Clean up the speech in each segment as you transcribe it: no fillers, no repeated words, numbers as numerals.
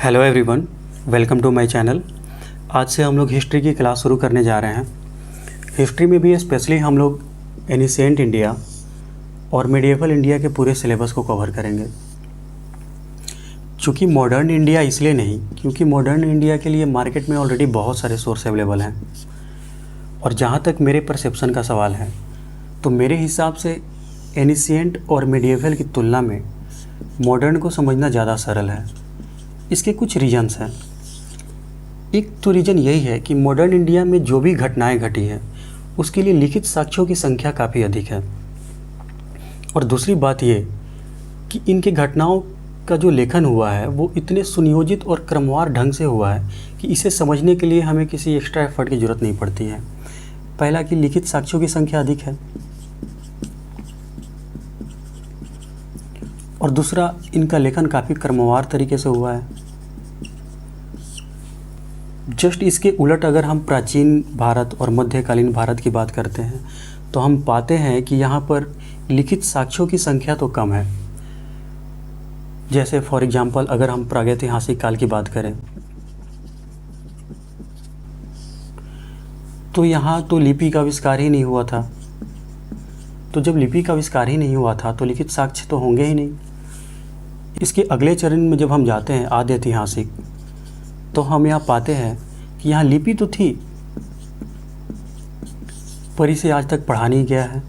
Hello everyone, welcome to my channel. आज से हम लोग हिस्ट्री की क्लास शुरू करने जा रहे हैं। हिस्ट्री में भी स्पेशली हम लोग एनिशिएंट इंडिया और मिडिएवल इंडिया के पूरे सिलेबस को कवर करेंगे। चूँकि मॉडर्न इंडिया इसलिए नहीं, क्योंकि मॉडर्न इंडिया के लिए मार्केट में ऑलरेडी बहुत सारे सोर्स अवेलेबल हैं। और जहाँ तक मेरे परसेप्शन का सवाल है, तो मेरे हिसाब से एनिशिएंट और मिडिएवल की तुलना में मॉडर्न को समझना ज़्यादा सरल है। इसके कुछ रीजन्स हैं। एक तो रीज़न यही है कि मॉडर्न इंडिया में जो भी घटनाएं घटी हैं उसके लिए लिखित साक्ष्यों की संख्या काफ़ी अधिक है। और दूसरी बात ये कि इनके घटनाओं का जो लेखन हुआ है वो इतने सुनियोजित और क्रमवार ढंग से हुआ है कि इसे समझने के लिए हमें किसी एक्स्ट्रा एफर्ट की ज़रूरत नहीं पड़ती है। पहला कि लिखित साक्ष्यों की संख्या अधिक है, और दूसरा इनका लेखन काफ़ी क्रमवार तरीके से हुआ है। जस्ट इसके उलट अगर हम प्राचीन भारत और मध्यकालीन भारत की बात करते हैं तो हम पाते हैं कि यहाँ पर लिखित साक्ष्यों की संख्या तो कम है। जैसे फॉर एग्जांपल अगर हम प्रागैतिहासिक काल की बात करें तो यहाँ तो लिपि का आविष्कार ही नहीं हुआ था। तो जब लिपि का आविष्कार ही नहीं हुआ था तो लिखित साक्ष्य तो होंगे ही नहीं। इसके अगले चरण में जब हम जाते हैं आदि ऐतिहासिक, तो हम यहाँ पाते हैं कि यहाँ लिपि तो थी पर इसे आज तक पढ़ा नहीं गया है।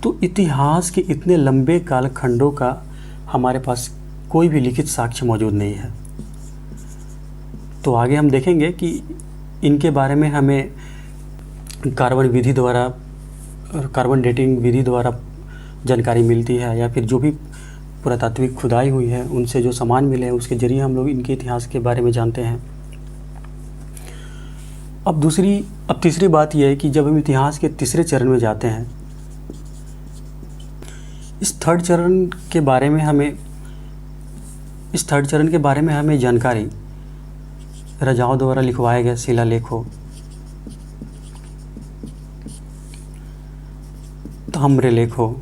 तो इतिहास के इतने लंबे कालखंडों का हमारे पास कोई भी लिखित साक्ष्य मौजूद नहीं है। तो आगे हम देखेंगे कि इनके बारे में हमें कार्बन डेटिंग विधि द्वारा जानकारी मिलती है, या फिर जो भी पुरातात्विक खुदाई हुई है उनसे जो सामान मिले हैं उसके ज़रिए हम लोग इनके इतिहास के बारे में जानते हैं। अब तीसरी बात यह है कि जब हम इतिहास के तीसरे चरण में जाते हैं, इस थर्ड चरण के बारे में हमें जानकारी राजाओं द्वारा लिखवाए गए शिलालेखों, ताम्रलेखों,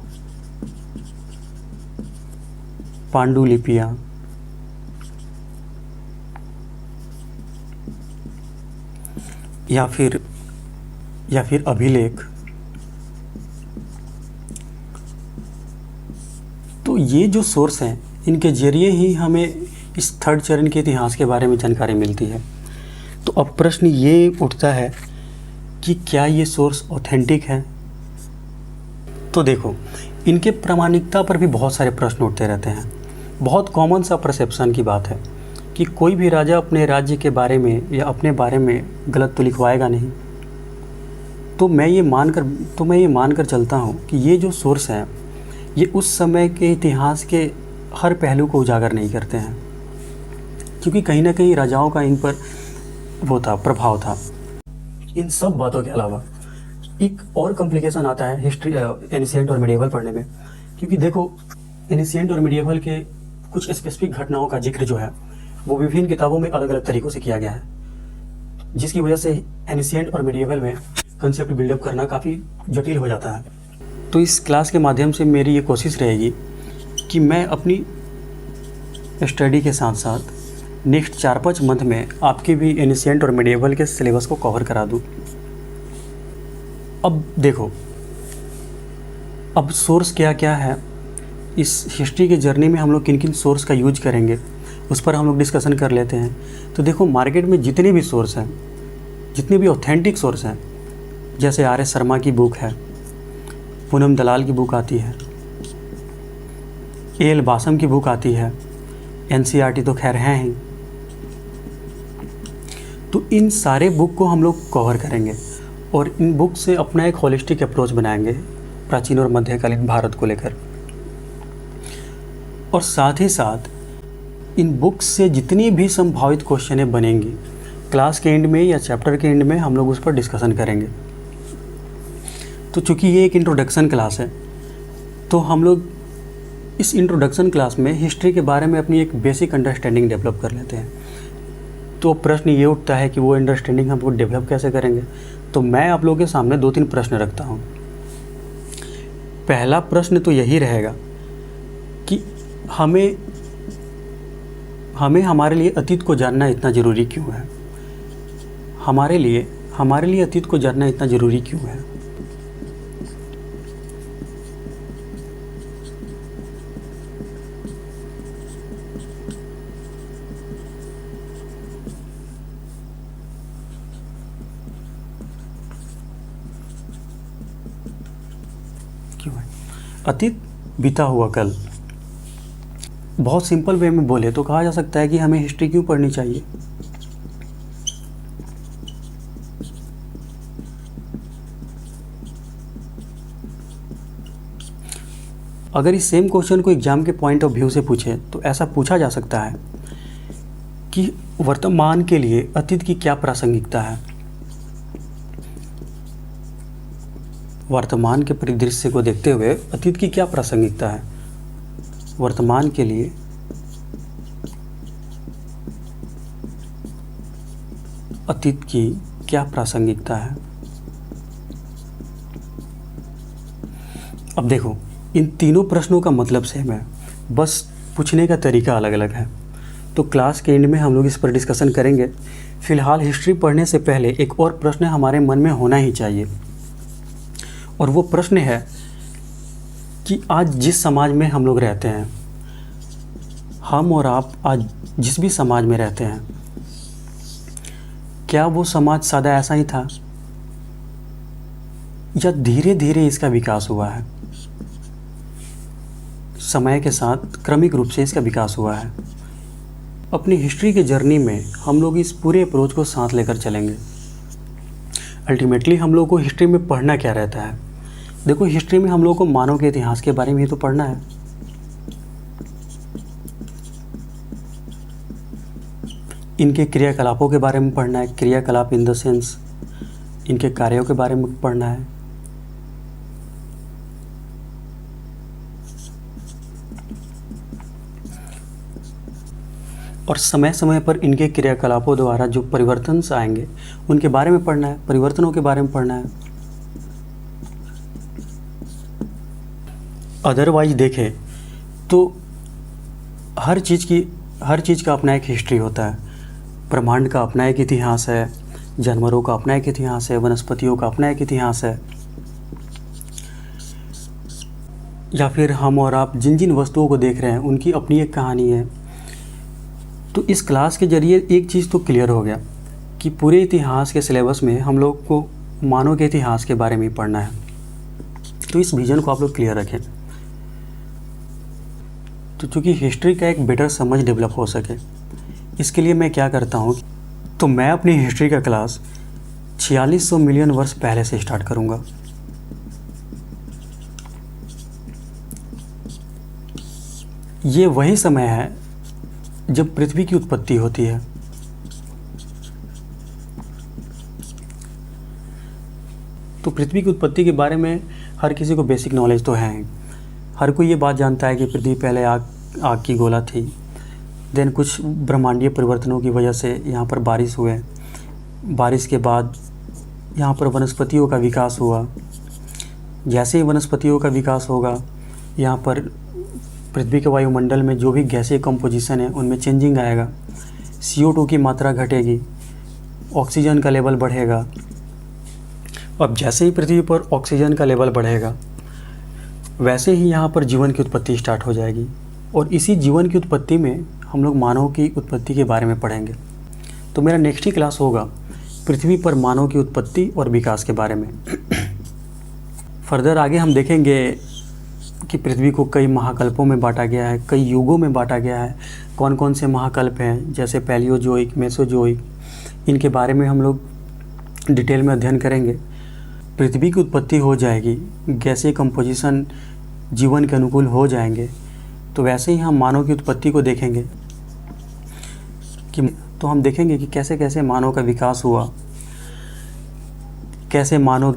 पांडुलिपियाँ, या फिर अभिलेख, तो ये जो सोर्स हैं इनके ज़रिए ही हमें इस थर्ड चरण के इतिहास के बारे में जानकारी मिलती है। तो अब प्रश्न ये उठता है कि क्या ये सोर्स ऑथेंटिक है? तो देखो, इनके प्रामाणिकता पर भी बहुत सारे प्रश्न उठते रहते हैं। बहुत कॉमन सा परसेप्शन की बात है कि कोई भी राजा अपने राज्य के बारे में या अपने बारे में गलत तो लिखवाएगा नहीं। तो मैं ये मानकर चलता हूँ कि ये जो सोर्स हैं ये उस समय के इतिहास के हर पहलू को उजागर नहीं करते हैं, क्योंकि कहीं ना कहीं राजाओं का इन पर प्रभाव था। इन सब बातों के अलावा एक और कॉम्प्लिकेशन आता है हिस्ट्री एनिशिएंट और मिडिएवल पढ़ने में, क्योंकि देखो एनिशिएंट और मिडिएवल के कुछ स्पेसिफिक घटनाओं का जिक्र जो है वो विभिन्न किताबों में अलग अलग तरीक़ों से किया गया है, जिसकी वजह से एनिशिएंट और मिडिएवल में कंसेप्ट बिल्डअप करना काफ़ी जटिल हो जाता है। तो इस क्लास के माध्यम से मेरी ये कोशिश रहेगी कि मैं अपनी स्टडी के साथ साथ नेक्स्ट 4-5 मंथ में आपके भी एनिशिएंट और मिडिएवल के सिलेबस को कवर करा दूँ। अब देखो, अब सोर्स क्या क्या है, इस हिस्ट्री के जर्नी में हम लोग किन किन सोर्स का यूज करेंगे उस पर हम लोग डिस्कशन कर लेते हैं। तो देखो, मार्केट में जितने भी सोर्स हैं, जितने भी ऑथेंटिक सोर्स हैं, जैसे आर.एस. शर्मा की बुक है, पूनम दलाल की बुक आती है, ए.एल. बासम की बुक आती है, एन.सी.ई.आर.टी. तो खैर हैं ही। तो इन सारे बुक को हम लोग कवर करेंगे और इन बुक से अपना एक होलिस्टिक अप्रोच बनाएंगे प्राचीन और मध्यकालीन भारत को लेकर। और साथ ही साथ इन बुक्स से जितनी भी संभावित क्वेश्चनें बनेंगी क्लास के एंड में या चैप्टर के एंड में हम लोग उस पर डिस्कशन करेंगे। तो चूँकि ये एक इंट्रोडक्शन क्लास है, तो हम लोग इस इंट्रोडक्शन क्लास में हिस्ट्री के बारे में अपनी एक बेसिक अंडरस्टैंडिंग डेवलप कर लेते हैं। तो प्रश्न ये उठता है कि वो अंडरस्टैंडिंग हम लोग डेवलप कैसे करेंगे। तो मैं आप लोगों के सामने 2-3 प्रश्न रखता हूँ। पहला प्रश्न तो यही रहेगा कि हमें हमें हमारे लिए अतीत को जानना इतना ज़रूरी क्यों है? हमारे लिए अतीत को जानना इतना ज़रूरी क्यों है? क्यों है? अतीत, बीता हुआ कल। बहुत सिंपल वे में बोले तो कहा जा सकता है कि हमें हिस्ट्री क्यों पढ़नी चाहिए? अगर इस सेम क्वेश्चन को एग्जाम के पॉइंट ऑफ व्यू से पूछे तो ऐसा पूछा जा सकता है कि वर्तमान के लिए अतीत की क्या प्रासंगिकता है? वर्तमान के परिदृश्य को देखते हुए अतीत की क्या प्रासंगिकता है? वर्तमान के लिए अतीत की क्या प्रासंगिकता है? अब देखो, इन तीनों प्रश्नों का मतलब सेम है, बस पूछने का तरीका अलग अलग है। तो क्लास के एंड में हम लोग इस पर डिस्कशन करेंगे। फिलहाल हिस्ट्री पढ़ने से पहले एक और प्रश्न हमारे मन में होना ही चाहिए, और वो प्रश्न है कि आज जिस समाज में हम लोग रहते हैं, हम और आप आज जिस भी समाज में रहते हैं, क्या वो समाज सदा ऐसा ही था या धीरे धीरे इसका विकास हुआ है? समय के साथ क्रमिक रूप से इसका विकास हुआ है। अपनी हिस्ट्री के जर्नी में हम लोग इस पूरे अप्रोच को साथ लेकर चलेंगे। अल्टीमेटली हम लोग को हिस्ट्री में पढ़ना क्या रहता है? देखो, हिस्ट्री में हम लोग को मानव के इतिहास के बारे में ही तो पढ़ना है। इनके क्रियाकलापों के बारे में पढ़ना है। क्रियाकलाप इन द सेंस इनके कार्यों के बारे में पढ़ना है। और समय समय पर इनके क्रियाकलापों द्वारा जो परिवर्तन आएंगे उनके बारे में पढ़ना है, परिवर्तनों के बारे में पढ़ना है। अदरवाइज देखें तो हर चीज़ का अपना एक हिस्ट्री होता है। ब्रह्मांड का अपना एक इतिहास है, जानवरों का अपना एक इतिहास है, वनस्पतियों का अपना एक इतिहास है, या फिर हम और आप जिन जिन वस्तुओं को देख रहे हैं उनकी अपनी एक कहानी है। तो इस क्लास के ज़रिए एक चीज़ तो क्लियर हो गया कि पूरे इतिहास के सिलेबस में हम लोग को मानव के इतिहास के बारे में पढ़ना है। तो इस विज़न को आप लोग क्लियर रखें। तो चूँकि हिस्ट्री का एक बेटर समझ डेवलप हो सके, इसके लिए मैं क्या करता हूँ, तो मैं अपनी हिस्ट्री का क्लास 4600 मिलियन वर्ष पहले से स्टार्ट करूँगा। ये वही समय है जब पृथ्वी की उत्पत्ति होती है। तो पृथ्वी की उत्पत्ति के बारे में हर किसी को बेसिक नॉलेज तो है। हर कोई ये बात जानता है कि पृथ्वी पहले आग की गोला थी। देन कुछ ब्रह्मांडीय परिवर्तनों की वजह से यहाँ पर बारिश हुए। बारिश के बाद यहाँ पर वनस्पतियों का विकास हुआ। जैसे ही वनस्पतियों का विकास होगा, यहाँ पर पृथ्वी के वायुमंडल में जो भी गैसीय कंपोजिशन है उनमें चेंजिंग आएगा। CO2 की मात्रा घटेगी, ऑक्सीजन का लेवल बढ़ेगा। अब जैसे ही पृथ्वी पर ऑक्सीजन का लेवल बढ़ेगा, वैसे ही यहाँ पर जीवन की उत्पत्ति स्टार्ट हो जाएगी। और इसी जीवन की उत्पत्ति में हम लोग मानव की उत्पत्ति के बारे में पढ़ेंगे। तो मेरा नेक्स्ट ही क्लास होगा पृथ्वी पर मानव की उत्पत्ति और विकास के बारे में। फर्दर आगे हम देखेंगे कि पृथ्वी को कई महाकल्पों में बांटा गया है, कई युगों में बांटा गया है। कौन कौन से महाकल्प हैं, जैसे पैलियोजोइक, मेसोजोइक, इनके बारे में हम लोग डिटेल में अध्ययन करेंगे। पृथ्वी की उत्पत्ति हो जाएगी, गैसीय कंपोजिशन जीवन के अनुकूल हो जाएंगे, तो वैसे ही हम मानव की उत्पत्ति को देखेंगे कि तो हम देखेंगे कि कैसे कैसे मानव का विकास हुआ, कैसे मानव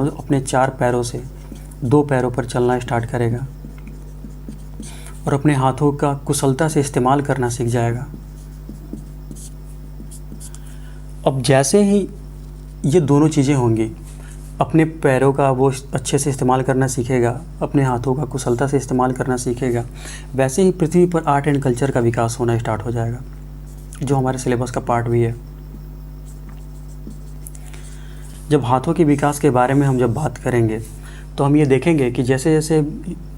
अपने 4 पैरों से 2 पैरों पर चलना स्टार्ट करेगा और अपने हाथों का कुशलता से इस्तेमाल करना सीख जाएगा। अब जैसे ही ये दोनों चीज़ें होंगी, अपने पैरों का वो अच्छे से इस्तेमाल करना सीखेगा, अपने हाथों का कुशलता से इस्तेमाल करना सीखेगा, वैसे ही पृथ्वी पर आर्ट एंड कल्चर का विकास होना स्टार्ट हो जाएगा, जो हमारे सिलेबस का पार्ट भी है। जब हाथों के विकास के बारे में हम जब बात करेंगे तो हम ये देखेंगे कि जैसे जैसे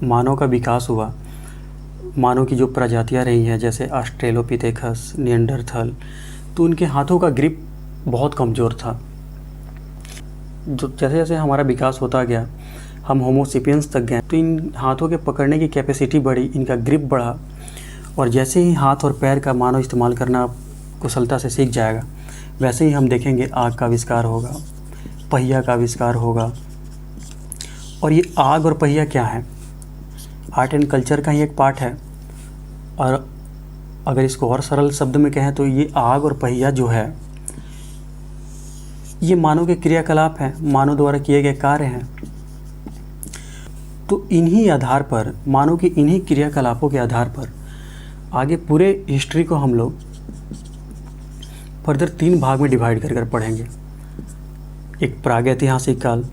मानव का विकास हुआ, मानव की जो प्रजातियाँ रही हैं जैसे ऑस्ट्रेलोपिथेकस, निएंडरथल, तो उनके हाथों का ग्रिप बहुत कमज़ोर था। जो जैसे जैसे हमारा विकास होता गया, हम होमोसेपियंस तक गए, तो इन हाथों के पकड़ने की कैपेसिटी बढ़ी, इनका ग्रिप बढ़ा, और जैसे ही हाथ और पैर का मानव इस्तेमाल करना कुशलता से सीख जाएगा, वैसे ही हम देखेंगे आग का आविष्कार होगा, पहिया का आविष्कार होगा। और ये आग और पहिया क्या है? आर्ट एंड कल्चर का ही एक पार्ट है। और अगर इसको और सरल शब्द में कहें तो ये आग और पहिया जो है, ये मानव के क्रियाकलाप हैं, मानव द्वारा किए गए कार्य हैं। तो इन्हीं आधार पर, मानव के इन्हीं क्रियाकलापों के आधार पर आगे पूरे हिस्ट्री को हम लोग फर्दर 3 भाग में डिवाइड कर पढ़ेंगे। एक प्रागैतिहासिक काल,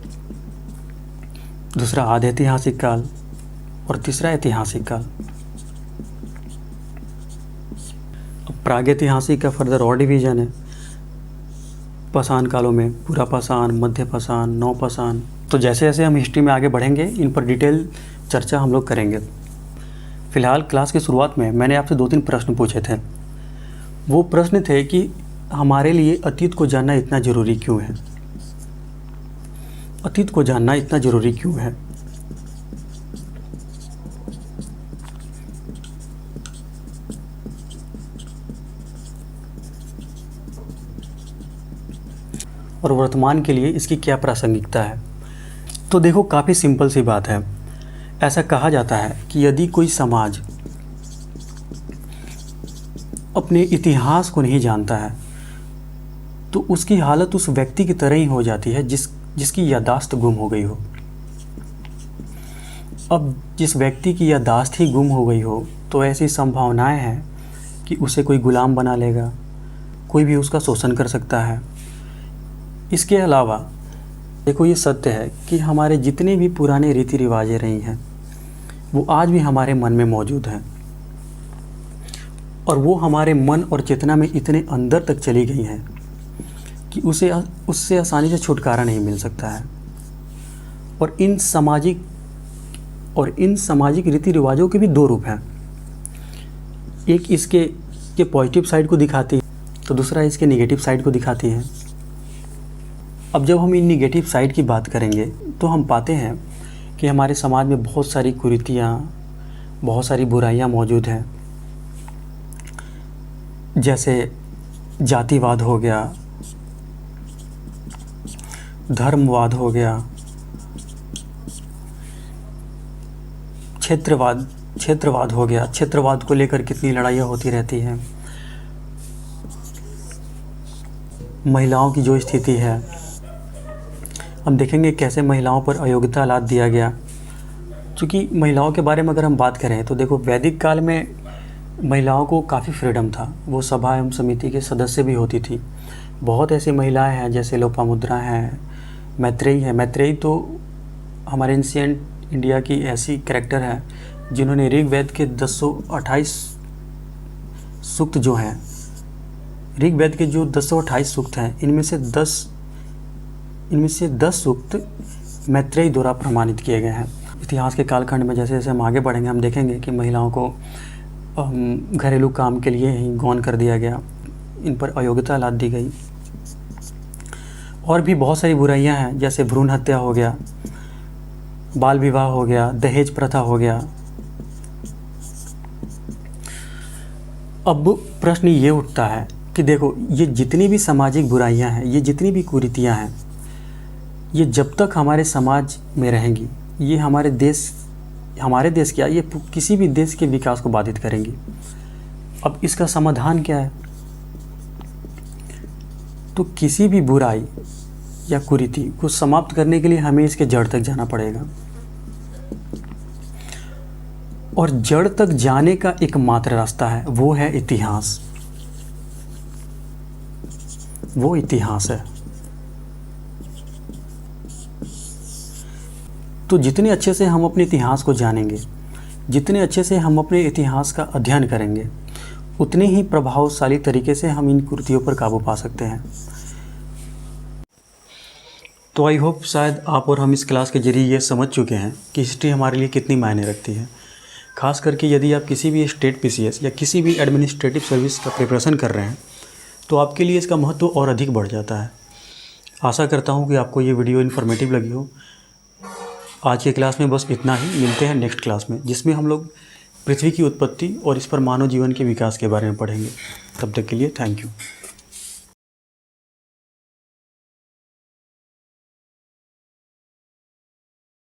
दूसरा आधैतिहासिक काल और तीसरा ऐतिहासिक काल। अब प्रागैतिहासिक का फर्दर और डिवीज़न है पाषाण कालों में, पूरा पाषाण, मध्य पाषाण, नव पाषाण। तो जैसे जैसे हम हिस्ट्री में आगे बढ़ेंगे, इन पर डिटेल चर्चा हम लोग करेंगे। फ़िलहाल क्लास की शुरुआत में मैंने आपसे 2-3 प्रश्न पूछे थे। वो प्रश्न थे कि हमारे लिए अतीत को जानना इतना ज़रूरी क्यों है? अतीत को जानना इतना ज़रूरी क्यों है? और वर्तमान के लिए इसकी क्या प्रासंगिकता है? तो देखो, काफ़ी सिंपल सी बात है। ऐसा कहा जाता है कि यदि कोई समाज अपने इतिहास को नहीं जानता है तो उसकी हालत उस व्यक्ति की तरह ही हो जाती है जिसकी याददाश्त गुम हो गई हो। अब जिस व्यक्ति की याददाश्त ही गुम हो गई हो तो ऐसी संभावनाएं हैं कि उसे कोई गुलाम बना लेगा, कोई भी उसका शोषण कर सकता है। इसके अलावा देखो, ये सत्य है कि हमारे जितने भी पुराने रीति रिवाजें रही हैं वो आज भी हमारे मन में मौजूद हैं, और वो हमारे मन और चेतना में इतने अंदर तक चली गई हैं कि उससे आसानी से छुटकारा नहीं मिल सकता है। और इन सामाजिक रीति रिवाजों के भी 2 रूप हैं। एक इसके पॉजिटिव साइड को दिखाती है, तो दूसरा इसके नेगेटिव साइड को दिखाती है। अब जब हम इन नेगेटिव साइड की बात करेंगे तो हम पाते हैं कि हमारे समाज में बहुत सारी कुरीतियाँ, बहुत सारी बुराइयाँ मौजूद हैं। जैसे जातिवाद हो गया, धर्मवाद हो गया, क्षेत्रवाद हो गया। क्षेत्रवाद को लेकर कितनी लड़ाइयाँ होती रहती हैं। महिलाओं की जो स्थिति है, हम देखेंगे कैसे महिलाओं पर अयोग्यता लाद दिया गया। क्योंकि महिलाओं के बारे में अगर हम बात करें तो देखो, वैदिक काल में महिलाओं को काफ़ी फ्रीडम था, वो सभा एवं समिति के सदस्य भी होती थी। बहुत ऐसी महिलाएं हैं जैसे लोपामुद्रा हैं, मैत्रेयी है। मैत्रेयी तो हमारे एंशिएंट इंडिया की ऐसी कैरेक्टर है जिन्होंने ऋग्वेद के 228 सूक्त जो हैं, ऋग्वेद के जो 228 सूक्त हैं, इनमें से 10 सूक्त मैत्रेयी द्वारा प्रमाणित किए गए हैं। इतिहास के कालखंड में जैसे जैसे हम आगे बढ़ेंगे, हम देखेंगे कि महिलाओं को घरेलू काम के लिए ही गौण कर दिया गया, इन पर अयोग्यता लाद दी गई। और भी बहुत सारी बुराइयां हैं, जैसे भ्रूण हत्या हो गया, बाल विवाह हो गया, दहेज प्रथा हो गया। अब प्रश्न ये उठता है कि देखो, ये जितनी भी सामाजिक बुराइयां हैं, ये जितनी भी कुरीतियां हैं, ये जब तक हमारे समाज में रहेंगी, ये हमारे देश क्या, ये किसी भी देश के विकास को बाधित करेंगी। अब इसका समाधान क्या है? तो किसी भी बुराई या कुरीति को समाप्त करने के लिए हमें इसके जड़ तक जाना पड़ेगा, और जड़ तक जाने का एकमात्र रास्ता है, वो है इतिहास। वो इतिहास है। तो जितने अच्छे से हम अपने इतिहास को जानेंगे, जितने अच्छे से हम अपने इतिहास का अध्ययन करेंगे, उतने ही प्रभावशाली तरीके से हम इन कुरीतियों पर काबू पा सकते हैं। तो आई होप शायद आप और हम इस क्लास के जरिए ये समझ चुके हैं कि हिस्ट्री हमारे लिए कितनी मायने रखती है। खास करके यदि आप किसी भी स्टेट पीसीएस या किसी भी एडमिनिस्ट्रेटिव सर्विस का प्रिपरेशन कर रहे हैं तो आपके लिए इसका महत्व और अधिक बढ़ जाता है। आशा करता हूँ कि आपको ये वीडियो इन्फॉर्मेटिव लगी हो। आज के क्लास में बस इतना ही। मिलते हैं नेक्स्ट क्लास में, जिसमें हम लोग पृथ्वी की उत्पत्ति और इस पर मानव जीवन के विकास के बारे में पढ़ेंगे। तब तक के लिए थैंक यू।